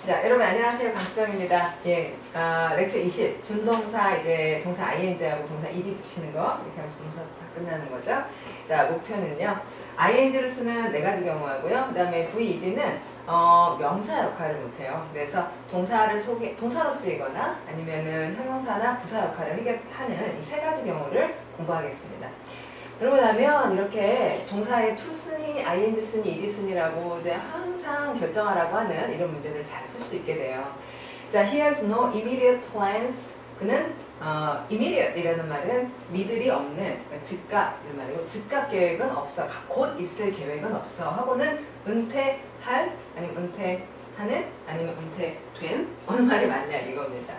자, 여러분 안녕하세요. 강수정입니다. 예, 렉처 20 준동사 이제 동사 ing하고 동사 ed 붙이는 거 이렇게 하면 동사 다 끝나는 거죠. 자, 목표는요. ing를 쓰는 네 가지 경우하고요. 그다음에ved는 명사 역할을 못해요. 그래서 동사로 쓰이거나 아니면은 형용사나 부사 역할을 하는 이 세 가지 경우를 공부하겠습니다. 그러고 나면 이렇게 동사에 to 쓰니, ing 쓰니, ed 쓰니라고 이제 항상 결정하라고 하는 이런 문제를 잘 풀 수 있게 돼요. 자, he has no immediate plans. 그는 immediate 이라는 말은 미들이 없는, 그러니까 즉각 이런 말이고 즉각 계획은 없어. 곧 있을 계획은 없어. 하고는 은퇴할, 아니면 은퇴하는, 아니면 은퇴된 어느 말이 맞냐 이겁니다.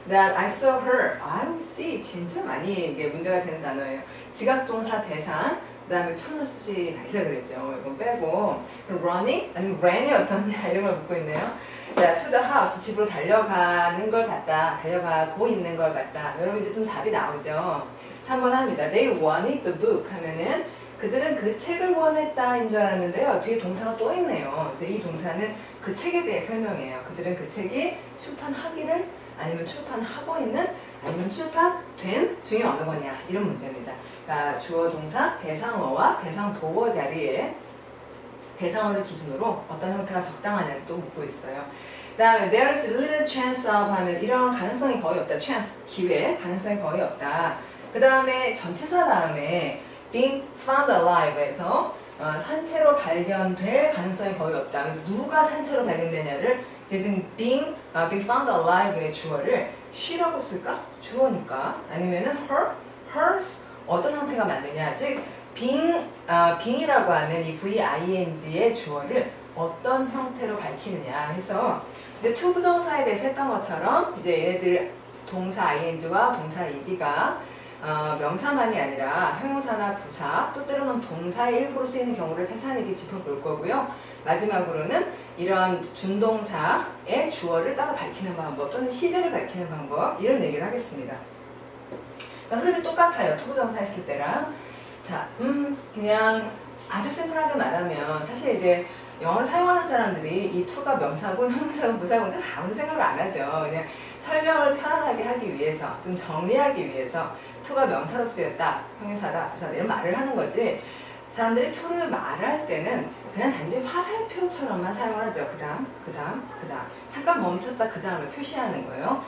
그다음 I saw her, I see 진짜 많이 이게 문제가 되는 단어예요. 지각동사 대상, 그다음에 to는 쓰지 말자 그랬죠. 이건 빼고 running 아니면 ran이 어떠냐 이런 걸 묻고 있네요. 자, to the house 집으로 달려가는 걸 봤다, 달려가고 있는 걸 봤다. 여러분 이제 좀 답이 나오죠. 3번 합니다. They wanted the book 하면은 그들은 그 책을 원했다인 줄 알았는데요. 뒤에 동사가 또 있네요. 그래서 이 동사는 그 책에 대해 설명해요. 그들은 그 책이 출판하기를 아니면 출판하고 있는 아니면 출판된 중에 어느 거냐 이런 문제입니다. 그러니까 주어 동사 대상어와 대상 보어 자리에 대상어를 기준으로 어떤 형태가 적당하냐를 또 묻고 있어요. 그 다음에 there is little chance of 하면 이런 가능성이 거의 없다. chance, 기회, 가능성이 거의 없다. 그 다음에 전치사 다음에 being found alive에서 산채로 발견될 가능성이 거의 없다. 누가 산채로 발견되냐를 이제 지금 being found alive의 주어를 she라고 쓸까? 주어니까. 아니면은 hers 어떤 형태가 맞느냐. 즉 being이라고 하는 이 VING의 주어를 어떤 형태로 밝히느냐 해서 이제 to 부정사에 대해서 했던 것처럼 이제 얘네들 동사 ing와 동사 ed가 명사만이 아니라 형용사나 부사 또 때로는 동사의 일부로 쓰이는 경우를 차차히 이렇게 짚어볼 거고요. 마지막으로는 이런 준동사의 주어를 따로 밝히는 방법 또는 시제를 밝히는 방법 이런 얘기를 하겠습니다. 그러니까 흐름이 똑같아요. 투부정사 했을 때랑. 자, 그냥 아주 심플하게 말하면 사실 이제 영어를 사용하는 사람들이 이 to가 명사군, 형용사군, 부사군은 아무 생각을 안 하죠. 그냥 설명을 편안하게 하기 위해서, 좀 정리하기 위해서 to가 명사로 쓰였다, 형용사다, 부사다 이런 말을 하는 거지. 사람들이 to를 말할 때는 그냥 단지 화살표처럼만 사용을 하죠. 그 다음. 잠깐 멈췄다 그 다음에 표시하는 거예요.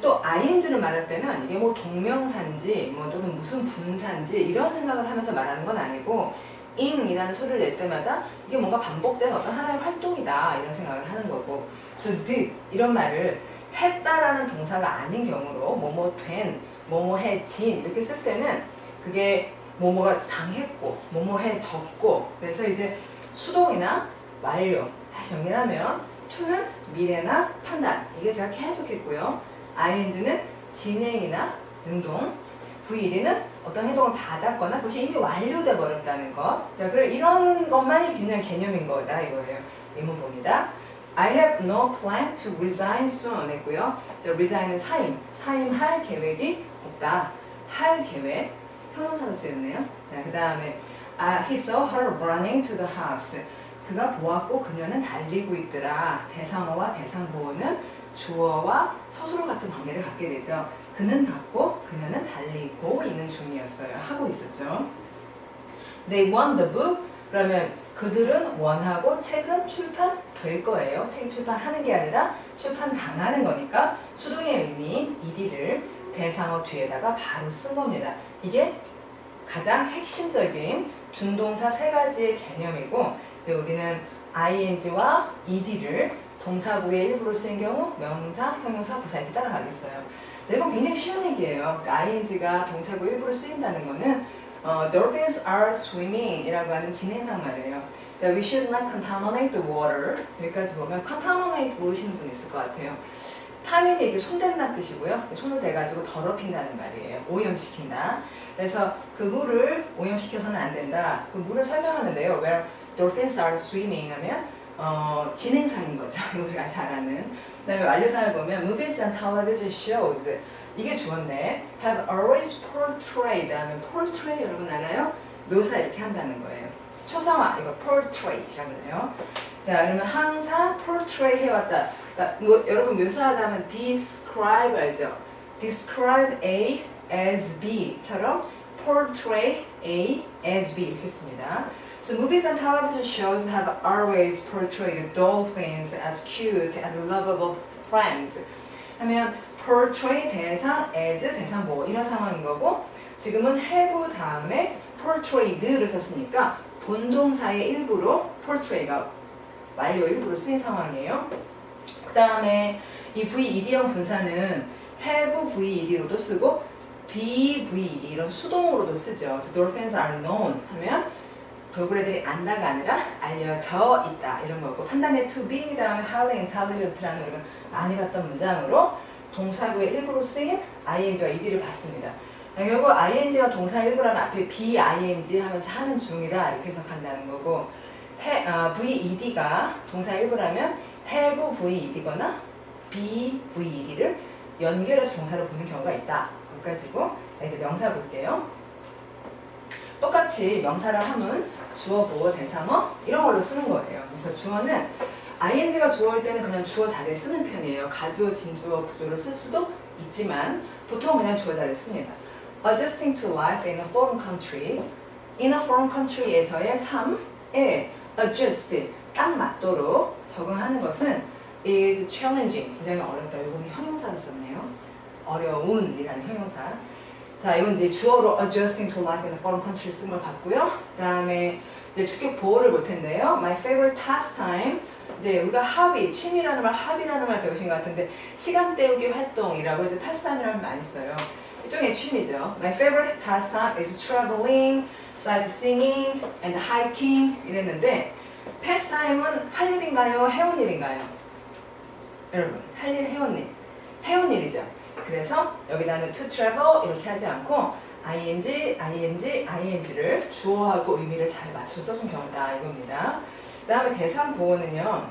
또 ing를 말할 때는 이게 뭐 동명사인지 뭐 또는 무슨 분사인지 이런 생각을 하면서 말하는 건 아니고 ing이라는 소리를 낼 때마다 이게 뭔가 반복된 어떤 하나의 활동이다 이런 생각을 하는 거고 또 did 이런 말을 했다라는 동사가 아닌 경우로 뭐뭐 된, 뭐뭐 해진 이렇게 쓸 때는 그게 뭐뭐가 당했고 뭐뭐 해졌고 그래서 이제 수동이나 완료 다시 정리하면 to는 미래나 판단 이게 제가 계속 했고요. ing는 진행이나 능동 V1은 어떤 행동을 받았거나 그것이 이미 완료돼 버렸다는 것. 자, 그럼 이런 것만이 그냥 개념인 거다 이거예요. 의문봅니다. I have no plan to resign soon 했고요. 자, resign은 사임할 계획이 없다. 할 계획 형용사로 쓰였네요. 자, 그 다음에 he saw her running to the house. 그가 보았고 그녀는 달리고 있더라. 대상어와 대상보어는 주어와 서술어 같은 관계를 갖게 되죠. 그는 봤고 그녀는 달리고 있는 중이었어요. 하고 있었죠. They won the book. 그러면 그들은 원하고 책은 출판될 거예요. 책이 출판하는 게 아니라 출판당하는 거니까 수동의 의미인 ed를 대상어 뒤에다가 바로 쓴 겁니다. 이게 가장 핵심적인 준동사 세 가지의 개념이고 이제 우리는 ing와 ed를 동사구의 일부로 쓰인 경우 명사, 형용사, 부사 이렇게 따라가겠어요. 자, 이건 굉장히 쉬운 얘기예요. 그러니까 ing가 동사구 일부로 쓰인다는 거는 dolphins are swimming 이라고 하는 진행상 말이에요. 자, we should not contaminate the water 여기까지 보면 contaminate 모르시는 분 있을 것 같아요. 타민이 이렇게 손댄다는 뜻이고요. 손을 대가지고 더럽힌다는 말이에요. 오염시킨다. 그래서 그 물을 오염시켜서는 안 된다. 그 물을 설명하는데요. Where dolphins are swimming 하면 진행상인 거죠. 이거 우리가 잘 아는. 그 다음에 완료상을 보면 movies and television shows 이게 주어인데 have always portrayed 하면 portray 여러분 알아요? 묘사 이렇게 한다는 거예요. 초상화 이거 portrait이라고 해요. 자, 그러면 항상 portray 해왔다. 그러니까 뭐, 여러분 묘사하다 하면 describe 알죠? describe A as B처럼 portray A as B 이렇게 씁니다. So movies and television shows have always portrayed dolphins as cute and lovable friends. 하면 portray 대상, as 대상 뭐 이런 상황인 거고 지금은 have 다음에 portrayed를 썼으니까 본동사의 일부로 portray가 완료 일부로 쓰인 상황이에요. 그 다음에 이 VED형 분사는 have VED로도 쓰고 be VED 이런 수동으로도 쓰죠. So dolphins are known 하면 돌고래들이 안다가 아니라 알려져 있다 이런 거고 판단의 to be 다음에 highly intelligent라는 우리가 많이 봤던 문장으로 동사구의 일부로 쓰인 ing와 ed를 봤습니다. 결국 ing가 동사 일부라면 앞에 be ing 하면서 하는 중이다 이렇게 해석한다는 거고 ved가 동사 일부라면 have ved거나 be ved를 연결해서 동사로 보는 경우가 있다. 여기까지고 이제 명사 볼게요. 똑같이 명사를 하면 주어, 보어, 대상어 이런 걸로 쓰는 거예요. 그래서 주어는 ing가 주어일 때는 그냥 주어 자리에 쓰는 편이에요. 가주어, 진주어, 부조를 쓸 수도 있지만 보통 그냥 주어 자리에 씁니다. Adjusting to life in a foreign country. In a foreign country에서의 삶에 adjust, 딱 맞도록 적응하는 것은 is challenging, 굉장히 어렵다. 이거는 형용사로 썼네요. 어려운이라는 형용사. 자, 이건 이제 주어로 adjusting to life in a foreign country 쓴 걸 봤고요. 그 다음에 이제 주격 보호를 볼 텐데요. My favorite pastime. 이제 우리가 hobby, 취미라는 말, hobby라는 말 배우신 것 같은데 시간 때우기 활동이라고 이제 pastime이라는 말 많이 써요. 일종의 취미죠. My favorite pastime is traveling, sightseeing, and hiking 이랬는데 pastime은 할 일인가요? 해온 일인가요? 여러분, 할 일, 해온 일. 해온 일이죠. 그래서 여기다는 to travel 이렇게 하지 않고 ing를 주어하고 의미를 잘 맞춰 써준 경우다 이겁니다. 그 다음에 대상 보호는요.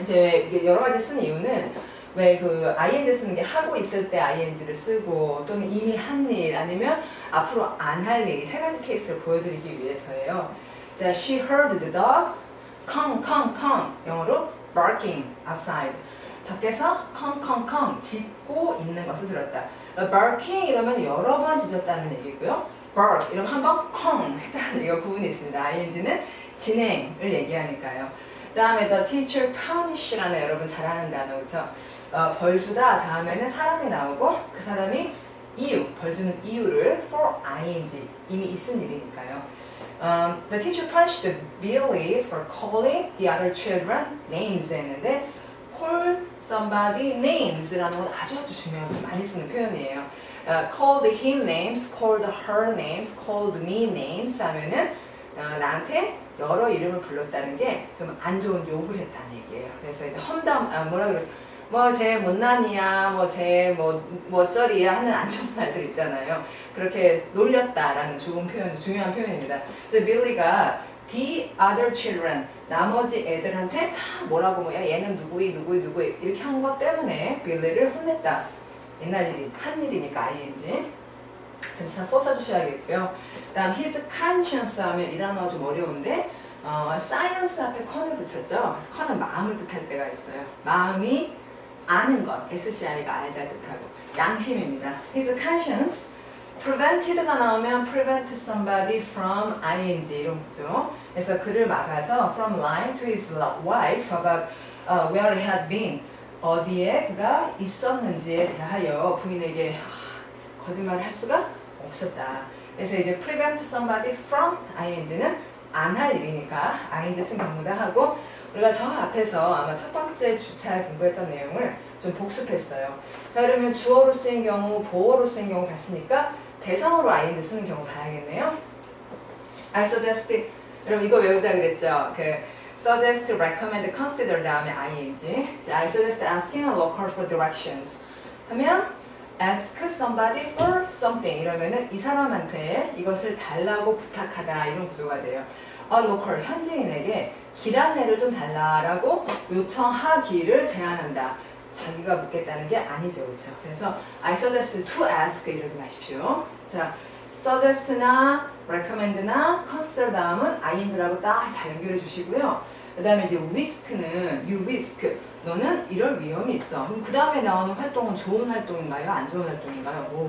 이제 이게 여러 가지 쓴 이유는 왜 그 ing 쓰는 게 하고 있을 때 ing를 쓰고 또는 이미 한 일 아니면 앞으로 안 할 일 세 가지 케이스를 보여드리기 위해서예요. 자, she heard the dog kong 영어로 barking outside. 밖에서 컹컹컹 짖고 있는 것을 들었다. barking 이러면 여러 번 짖었다는 얘기고요. bark 이러면 한 번 컹 했다는 얘기가 구분이 있습니다. ing는 진행을 얘기하니까요. 그 다음에 the teacher punish라는 여러분 잘 아는 단어 그렇죠? 벌 주다 다음에는 사람이 나오고 그 사람이 이유, 벌 주는 이유를 for ing 이미 있은 일이니까요. The teacher punished Billy for calling the other children names 했는데 call somebody names라는 건 아주 중요한 많이 쓰는 표현이에요. Called him names, called her names, called me names 하면은 나한테 여러 이름을 불렀다는 게 좀 안 좋은 욕을 했다는 얘기예요. 그래서 이제 험담 뭐라 그래? 뭐 쟤 못난이야, 뭐 쟤 뭐 어쩌리야 하는 안 좋은 말들 있잖아요. 그렇게 놀렸다라는 좋은 표현, 중요한 표현입니다. 그래서 빌리가 the other children 나머지 애들한테 다 뭐라고 뭐야 얘는 누구이 이렇게 한 것 때문에 빌리를 혼냈다. 옛날 일이 한 일이니까 ing. 그래서 다 써주셔야겠고요. 다음 his conscience 하면 이 단어 좀 어려운데 science 앞에 con을 붙였죠. 그래서 con은 마음을 뜻할 때가 있어요. 마음이 아는 것, SCI가 알다 뜻하고 양심입니다. His conscience prevented가 나오면 prevent somebody from ing 이런 구조. 그래서 그를 막아서 from lying to his wife about where he had been 어디에 그가 있었는지에 대하여 부인에게 거짓말을 할 수가 없었다. 그래서 이제 prevent somebody from ing는 안 할 일이니까 ing 쓴 경우다 하고 우리가 저 앞에서 아마 첫 번째 주차에 공부했던 내용을 좀 복습했어요. 자, 그러면 주어로 쓰인 경우, 보어로 쓰인 경우 봤으니까 대상으로 ing 쓰는 경우 봐야겠네요. I suggest 여러분 이거 외우자 그랬죠? 그 suggest, recommend, consider 다음에 ing. 자, I suggest asking a local for directions. 하면 ask somebody for something 이러면은 이 사람한테 이것을 달라고 부탁하다 이런 구조가 돼요. A local 현지인에게 길 안내를 좀 달라라고 요청하기를 제안한다. 자기가 묻겠다는 게 아니죠, 그렇죠? 그래서 I suggest to ask 이러지 마십시오. 자, suggest나 recommend나 consider 다음은 ing라고 딱 잘 연결해 주시고요. 그 다음에 이제 risk는 you risk. 너는 이럴 위험이 있어. 그럼 그 다음에 나오는 활동은 좋은 활동인가요? 안 좋은 활동인가요?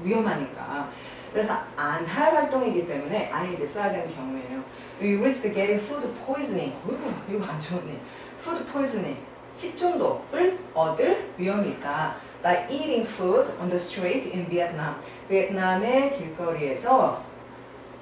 위험하니까. 그래서 안 할 활동이기 때문에 ing 써야 되는 경우예요. You risk getting food poisoning. 어이구, 이거 안 좋네. food poisoning. 식중독을 얻을 위험이 있다. By eating food on the street in Vietnam. 베트남의 길거리에서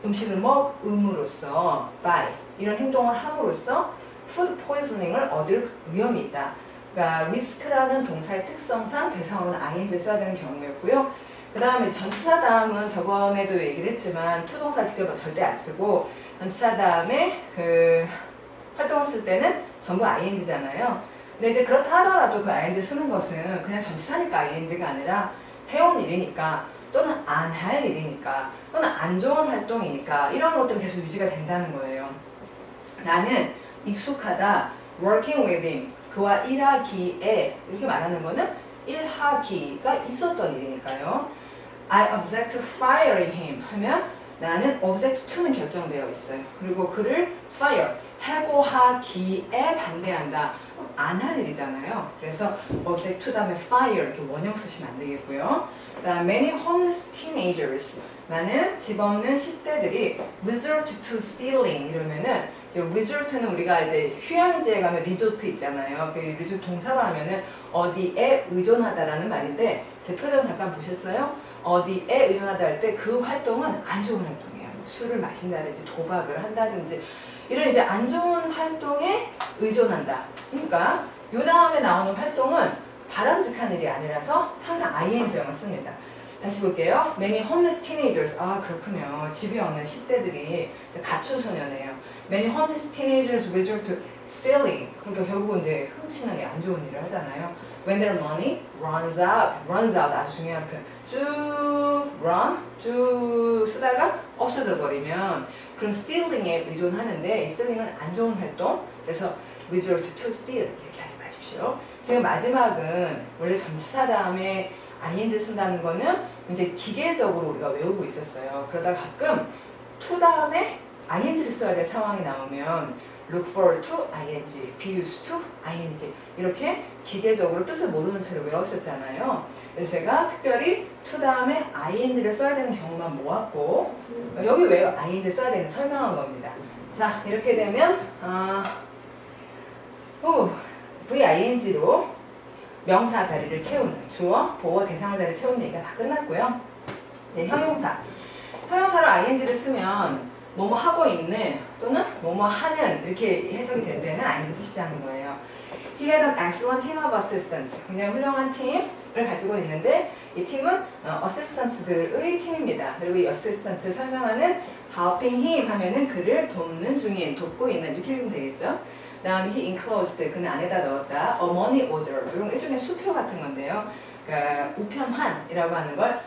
음식을 먹음으로써 by 이런 행동을 함으로써 food poisoning을 얻을 위험이 있다. 그러니까 risk라는 동사의 특성상 대상어는 ing 써야 되는 경우였고요. 그 다음에 전치사 다음은 저번에도 얘기를 했지만 투동사 직접 절대 안 쓰고 전치사 다음에 그 활동을 쓸 때는 전부 ing잖아요. 근데 이제 그렇다 하더라도 그 ing 쓰는 것은 그냥 전치사니까 ing가 아니라 해온 일이니까 또는 안 할 일이니까 또는 안 좋은 활동이니까 이런 것들은 계속 유지가 된다는 거예요. 나는 익숙하다. working with him. 그와 일하기에 이렇게 말하는 거는 일하기가 있었던 일이니까요. I object to firing him 하면 나는 object to는 결정되어 있어요. 그리고 그를 fire, 해고하기에 반대한다. 안 할 일이잖아요. 그래서 object to 다음에 fire 이렇게 원형 쓰시면 안 되겠고요. 그다음 many homeless teenagers. 많은 집 없는 10대들이 resort to stealing 이러면은 resort는 우리가 이제 휴양지에 가면 리조트 있잖아요. 그 리조트 동사로 하면은 어디에 의존하다라는 말인데 제 표정 잠깐 보셨어요? 어디에 의존하다 할 때 그 활동은 안 좋은 활동이에요. 술을 마신다든지 도박을 한다든지 이런 이제 안 좋은 활동에 의존한다. 그러니까 요 다음에 나오는 활동은 바람직한 일이 아니라서 항상 ing형을 씁니다. 다시 볼게요. Many homeless teenagers. 아 그렇군요. 집이 없는 10대들이 가출 소년이에요. Many homeless teenagers resort to stealing. 그러니까 결국은 이제 훔치는 게 안 좋은 일을 하잖아요. When their money runs out 아주 중요한 표현. 쭉 run, 쭉 쓰다가 없어져 버리면 그럼 stealing에 의존하는데 이 stealing은 안 좋은 활동. 그래서 resort to steal 이렇게 하지 마십시오. 지금 마지막은 원래 전치사 다음에 ing 쓴다는 거는 이제 기계적으로 우리가 외우고 있었어요. 그러다 가끔 to 다음에 ing를 써야 될 상황이 나오면 look forward to ing, be used to ing 이렇게 기계적으로 뜻을 모르는 채로 외웠었잖아요. 그래서 제가 특별히 to 다음에 ing를 써야 되는 경우만 모았고 여기 왜 ing를 써야 되는지 설명한 겁니다. 자 이렇게 되면 VING로 명사 자리를 채우는 주어, 보어, 대상어 자리를 채우는 얘기가 다 끝났고요. 이제 형용사. 형용사로 ing를 쓰면 뭐뭐 하고 있는 또는 뭐뭐 하는 이렇게 해석이 될 때는 ing 쓰시자는 거예요. He had an excellent team of assistants. 굉장히 훌륭한 팀을 가지고 있는데 이 팀은 assistants들의 팀입니다. 그리고 이 assistants를 설명하는 helping him 하면은 그를 돕는 중인, 돕고 있는 이렇게 읽으면 되겠죠. 그 다음에 he enclosed, 그는 안에다 넣었다. A money order, 이런 일종의 수표 같은 건데요. 그러니까 우편환이라고 하는 걸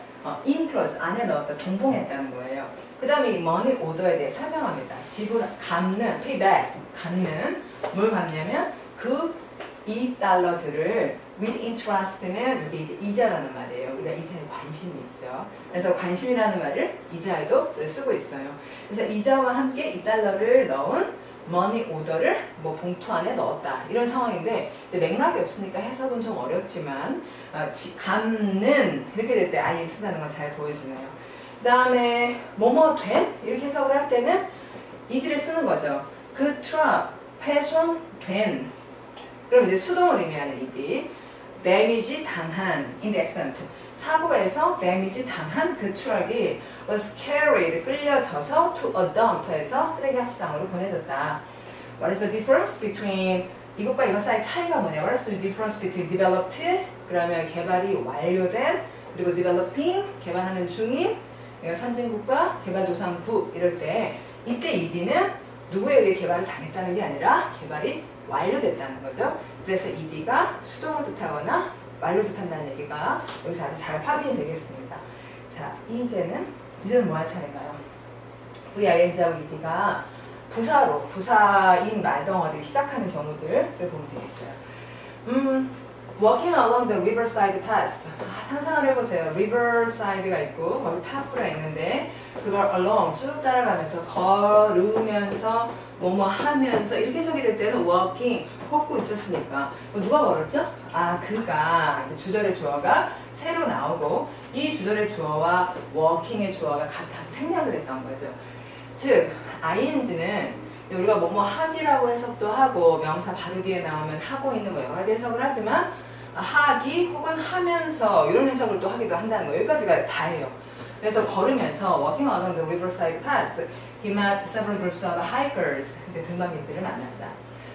enclose, 안에 넣었다, 동봉했다는 거예요. 그 다음에 이 money order에 대해 설명합니다. 지불, 갚는, pay back, 갚는, 뭘 갚냐면 그 $2들을 with interest는 이게 이제 이자라는 말이에요. 우리가 이자에 관심이 있죠. 그래서 관심이라는 말을 이자에도 쓰고 있어요. 그래서 이자와 함께 $2를 넣은 머니 오더를 뭐 봉투 안에 넣었다 이런 상황인데 이제 맥락이 없으니까 해석은 좀 어렵지만 갚는 이렇게 될 때 ing 쓴다는 걸 잘 보여주네요. 그 다음에 뭐뭐 된 이렇게 해석을 할 때는 이들을 쓰는 거죠. 그 트럭 훼손된 그럼 이제 수동을 의미하는 이디 데미지 당한 in the accent 사고에서 데미지 당한 그 트럭이 was carried 끌려져서 to a dump에서 쓰레기 하치장으로 보내졌다. What is the difference between 이것과 이것 사이 차이가 뭐냐? What is the difference between developed 그러면 개발이 완료된 그리고 developing 개발하는 중인 선진국과 개발도상국 이럴 때 이때 ED는 누구에 의해 개발을 당했다는 게 아니라 개발이 완료됐다는 거죠. 그래서 ED가 수동을 뜻하거나 완료 뜻한다는 얘기가 여기서 아주 잘 확인이 되겠습니다. 자, 이제는 뭐 할 차례인가요? VING하고 ED가 부사인 말덩어리를 시작하는 경우들을 보면 되겠어요. walking along the riverside paths. 상상을 해보세요. riverside가 있고 거기 paths가 있는데 그걸 along 쭉 따라가면서 걸으면서 뭐뭐 하면서 이렇게 해석이 될 때는 walking 걷고 있었으니까 누가 걸었죠? 그가 이제 주절의 주어가 새로 나오고 이 주절의 주어와 walking의 주어가 같아서 생략을 했던 거죠. 즉 ing는 우리가 뭐뭐 하기라고 해석도 하고 명사 바로 뒤에 나오면 하고 있는 뭐 여러 가지 해석을 하지만 하기 혹은 하면서 이런 해석을 또 하기도 한다는 거예요. 여기까지가 다예요. 그래서 걸으면서 walking along the riverside paths, he met several groups of hikers. 이제 등반객들을 만났다.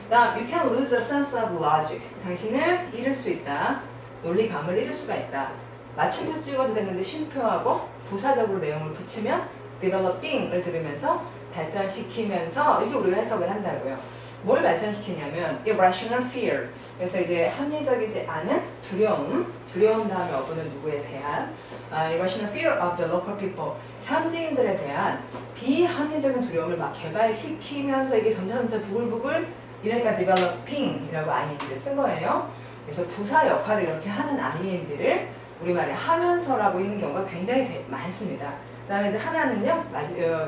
다음, you can lose a sense of logic. 당신은 잃을 수 있다. 논리감을 잃을 수가 있다. 맞춤표 찍어도 되는데 쉼표하고 부사적으로 내용을 붙이면 developing을 들으면서 발전시키면서 이렇게 우리가 해석을 한다고요. 뭘 발전시키냐면 irrational fear. 그래서 이제 합리적이지 않은 두려움 다음에 어부는 누구에 대한 irrational fear of the local people. 현지인들에 대한 비합리적인 두려움을 막 개발시키면서 이게 점차 부글부글 이러니까 developing이라고 ing를 쓴 거예요. 그래서 부사 역할을 이렇게 하는 ing를 우리말에 하면서라고 있는 경우가 굉장히 많습니다. 그 다음에 이제 하나는요,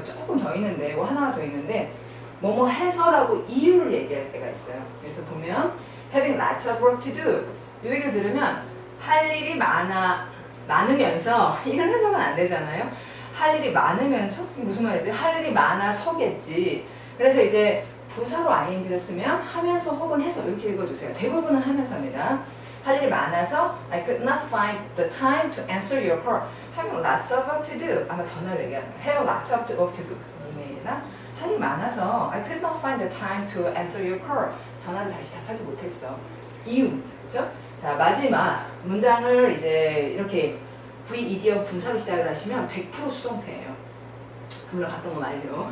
조금 더 있는데, 하나가 더 있는데, 뭐뭐 해서라고 이유를 얘기할 때가 있어요. 그래서 보면, having lots of work to do. 이 얘기를 들으면, 할 일이 많으면서, 이런 해석은 안 되잖아요. 할 일이 많으면서? 이게 무슨 말이지? 할 일이 많아서겠지. 그래서 이제 부사로 ing를 쓰면 하면서 혹은 해서 이렇게 읽어주세요. 대부분은 하면서입니다. 할 일이 많아서 I could not find the time to answer your call. Having lots of work to do. 아마 전화로 얘기하는 거예요. Have lots of work to do. 이메일이나 할 일이 많아서 I could not find the time to answer your call. 전화를 다시 답하지 못했어. 이유. 그렇죠? 자, 마지막 문장을 이제 이렇게 VED어 분사로 시작을 하시면 100% 수동태예요. 물론 가끔 뭐 만료.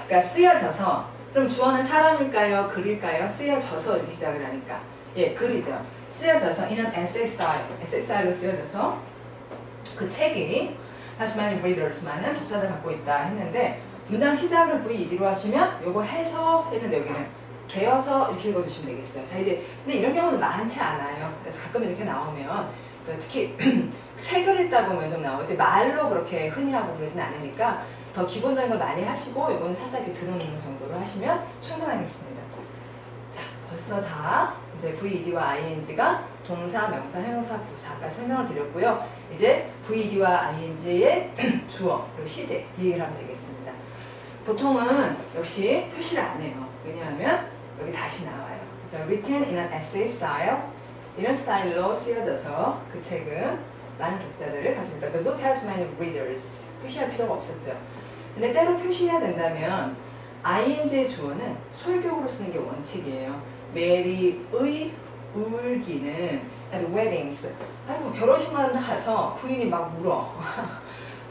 그러니까 쓰여져서 그럼 주어는 사람일까요? 글일까요? 쓰여져서 이렇게 시작을 하니까 예, 글이죠. 쓰여져서 in an essay 스타일로 쓰여져서 그 책이 has many readers 많은 독자들을 갖고 있다 했는데 문장 시작을 VED로 하시면 요거 해서 했는데 여기는 되어서 이렇게 읽어주시면 되겠어요. 자 이제 근데 이런 경우는 많지 않아요. 그래서 가끔 이렇게 나오면 또 특히 책을 읽다 보면 좀 나오지 말로 그렇게 흔히 하고 그러진 않으니까 더 기본적인 걸 많이 하시고 요거는 살짝 이렇게 들어놓는 정도로 하시면 충분하겠습니다. 자 벌써 다 이제 VED와 ING가 동사, 명사, 형용사, 부사 아까 설명을 드렸고요. 이제 VED와 ING의 주어 그리고 시제 이 얘기를 하면 되겠습니다. 보통은 역시 표시를 안 해요. 왜냐하면 여기 다시 나와요. 그래서 written in an essay style 이런 스타일로 쓰여져서 그 책은 많은 독자들을 가지고 있다. The book has many readers. 표시할 필요가 없었죠. 근데 때로 표시해야 된다면 ing의 주어는 소유격으로 쓰는 게 원칙이에요. 메리의 울기는 weddings. 아이고 결혼식만 가서 부인이 막 울어.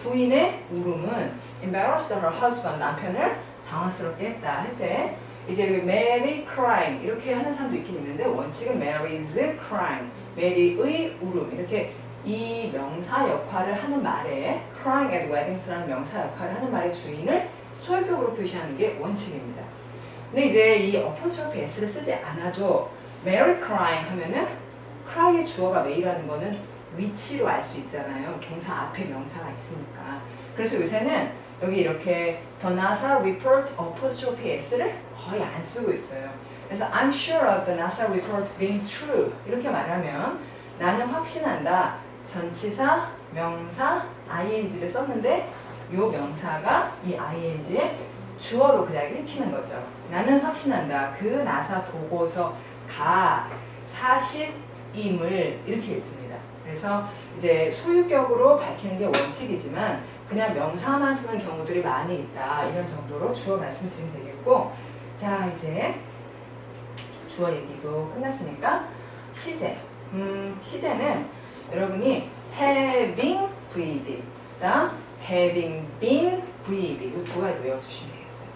부인의 울음은 embarrassed her husband. 남편을 당황스럽게 했다 할 때 이제 Mary crying 이렇게 하는 사람도 있긴 있는데 원칙은 Mary's crying. 메리의 울음 이렇게 이 명사 역할을 하는 말에 crying at weddings라는 명사 역할을 하는 말의 주인을 소유격으로 표시하는 게 원칙입니다. 근데 이제 이 apostrophe s를 쓰지 않아도 Mary crying 하면은 cry의 주어가 메이라는 거는 위치로 알 수 있잖아요. 동사 앞에 명사가 있으니까. 그래서 요새는 여기 이렇게 the NASA report apostrophe s를 거의 안 쓰고 있어요. 그래서 I'm sure of the NASA report being true 이렇게 말하면 나는 확신한다. 전치사, 명사, ing를 썼는데 이 명사가 이 ing의 주어로 그냥 읽히는 거죠. 나는 확신한다. 그 나사 보고서가 사실임을 이렇게 읽습니다. 그래서 이제 소유격으로 밝히는 게 원칙이지만 그냥 명사만 쓰는 경우들이 많이 있다. 이런 정도로 주어 말씀드리면 되겠고 자 이제 주어 얘기도 끝났으니까 시제. 시제는 여러분이 having VED, 그다음 having been VED 이 두 가지 외워주시면 되겠어요.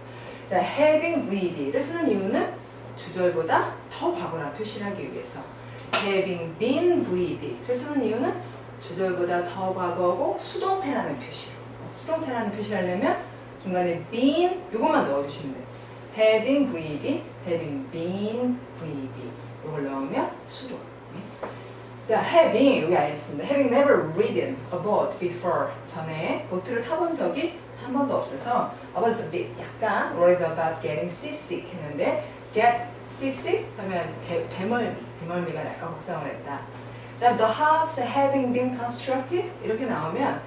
자, having VED를 쓰는 이유는 주절보다 더 과거나 표시를 하기 위해서 having been VED를 쓰는 이유는 주절보다 더 과거고 수동태라는 표시. 수동태라는 표시를 하려면 중간에 been 이것만 넣어주시면 돼요. having VED, having been VED 이걸 넣으면 수동. 자, having 여기 알겠습니다. Having never ridden a boat before. 전에 보트를 타본 적이 한 번도 없어서 I was a bit 약간 worried about getting seasick 했는데 get seasick 하면 배멀미가 약간 걱정을 했다. 그다음 the house having been constructed 이렇게 나오면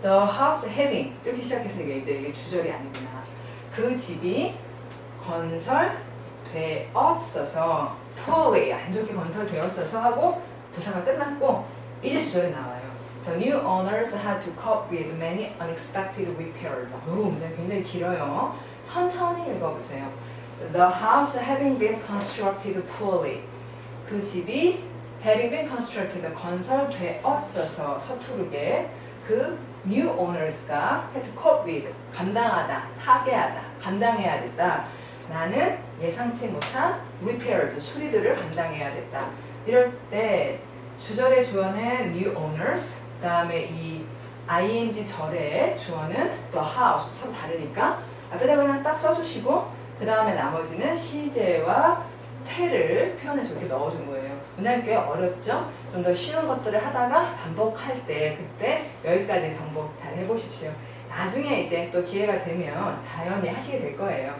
the house having 이렇게 시작했으니까 이제 이게 주절이 아니구나. 그 집이 건설되었어서 poorly 안 좋게 건설되었어서 하고 부사가 끝났고 이제 주절이 나와요. The new owners had to cope with many unexpected repairs. 이 문장 굉장히 길어요. 천천히 읽어보세요. The house having been constructed poorly. 그 집이 having been constructed 건설되었어서 서투르게 그 new owners가 had to cope with 감당하다, 타개하다, 감당해야 됐다. 나는 예상치 못한 repairs 수리들을 감당해야 됐다. 이럴 때 주절의 주어는 new owners, 그 다음에 이 ing 절의 주어는 the house 서로 다르니까 앞에다 그냥 딱 써주시고 그 다음에 나머지는 시제와 태를 표현해서 이렇게 넣어준 거예요. 문장이 꽤 어렵죠? 좀 더 쉬운 것들을 하다가 반복할 때 그때 여기까지 정복 잘 해보십시오. 나중에 이제 또 기회가 되면 자연히 하시게 될 거예요.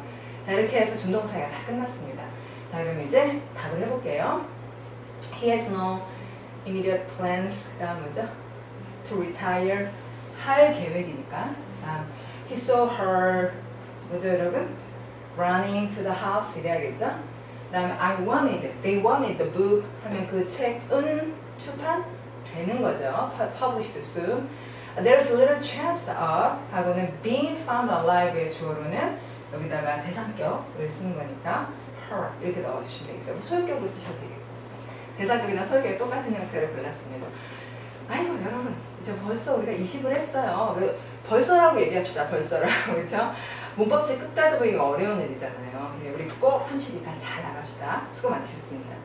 자, 이렇게 해서 준동사가 다 끝났습니다. 자, 그럼 이제 답을 해볼게요. He has no immediate plans. 그 다음 뭐죠? To retire. 할 계획이니까. He saw her. 뭐죠, 여러분? Running to the house. 이래야겠죠? 그 다음에 they wanted the book. 하면 그 책은 출판 되는 거죠. Published soon. There's little chance of 하고는 being found alive의 주어로는 여기다가 대상격을 쓰는 거니까 her 이렇게 넣어주시면 되겠어요. 소유격을 쓰셔도 되겠고 대상격이나 소유격이 똑같은 형태를 골랐습니다. 아이고 여러분 이제 벌써 우리가 20을 했어요. 벌써라고 얘기합시다. 벌써라고 그렇죠? 문법책 끝까지 보기가 어려운 일이잖아요. 우리 꼭 32까지 잘 나갑시다. 수고 많으셨습니다.